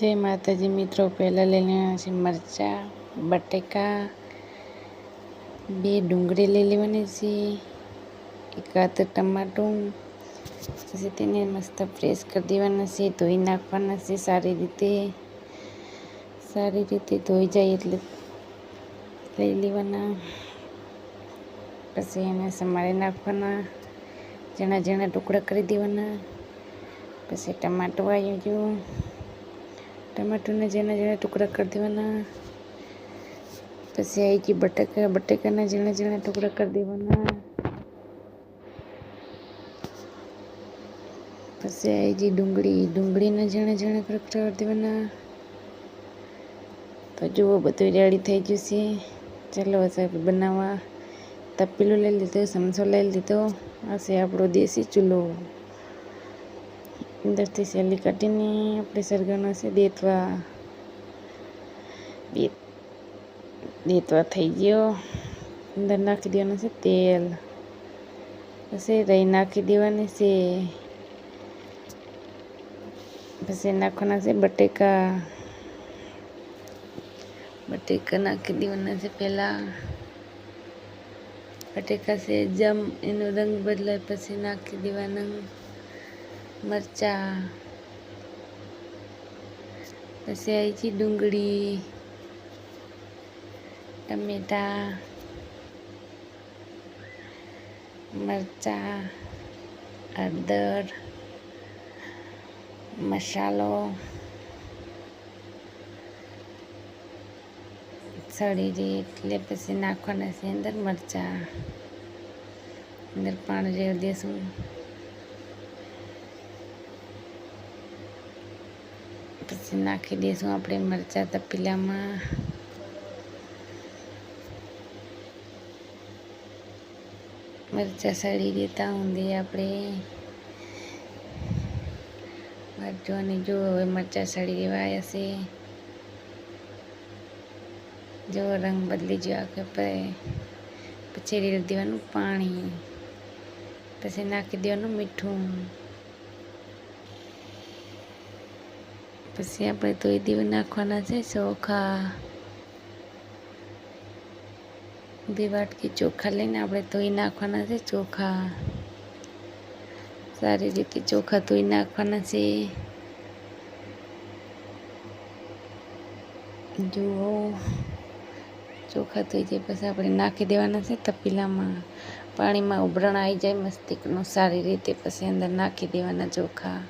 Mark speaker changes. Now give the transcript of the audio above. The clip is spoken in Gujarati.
Speaker 1: जय माताजी मित्रों, पहला ले लेना है मरचा, बटेका, 2 डूंगળી લઈ લેવાની છે, 1 ટમાટું. પછી તેને મસ્ત ફ્રેશ કરી દેવાના છે, ધોઈ નાખવાના છે સારી રીતે ધોઈ જાય એટલે લઈ લેવાના. પછી એને સમારી નાખવાના, ઝીણા ઝીણા ટુકડા કરી દેવાના. પછી ટમાટું આવી ગયું, ટમાટરને ઝીણા ઝીણા ટુકડા કરી દેવાના. પછી આવી ગઈ બટેકાના ઝીણા ઝીણા ટુકડા કરી દેવાના. પછી આવી ગઈ ડુંગળીના ઝીણા ઝીણા ટુકડા કરી દેવાના. તો જુઓ બધું રેડી થઈ ગયું છે. ચાલો સાહેબ બનાવવા. તપેલું લઈ લીધું, સમસો લઈ લીધો. આ છે આપણો દેશી ચૂલો. અંદરથી સેલી કાઢીને આપણે સરગાનો છે દેતવા થઈ ગયો. અંદર નાખી દેવાનું છે તેલ. પછી રાઈ નાખી દેવાની છે. પછી નાખવાના છે બટેકા નાખી દેવાના છે. પહેલાં બટેકા છે જેમ એનો રંગ બદલાય પછી નાખી દેવાના મરચાં. પછી આવી છે ડુંગળી, ટમેટા, મરચાં, હળદર, મસાલો, સળી રહી એટલે પછી નાખવાના છે અંદર મરચાં. અંદર પાણી રેડી દઈશું. પછી નાખી દઈશું આપણે મરચાં તપેલામાં. મરચાં સળી દેતા ઊંધી આપણે વાટવાની. જો હવે મરચાં સળી દેવાયા છે. જો રંગ બદલી ગયો આખે. પછી રેડી દેવાનું પાણી. પછી નાખી દેવાનું મીઠું. પછી આપણે ધોઈ દેવા નાખવાના છે ચોખા. 2 વાટકી ચોખા લઈને આપણે ધોઈ નાખવાના છે ચોખા. સારી રીતે ચોખા ધોઈ નાખવાના છે. જુઓ ચોખા ધોઈ જાય પછી આપણે નાખી દેવાના છે તપેલામાં. પાણીમાં ઉભરાણ આવી જાય મસ્તીકનું સારી રીતે. પછી અંદર નાખી દેવાના ચોખા.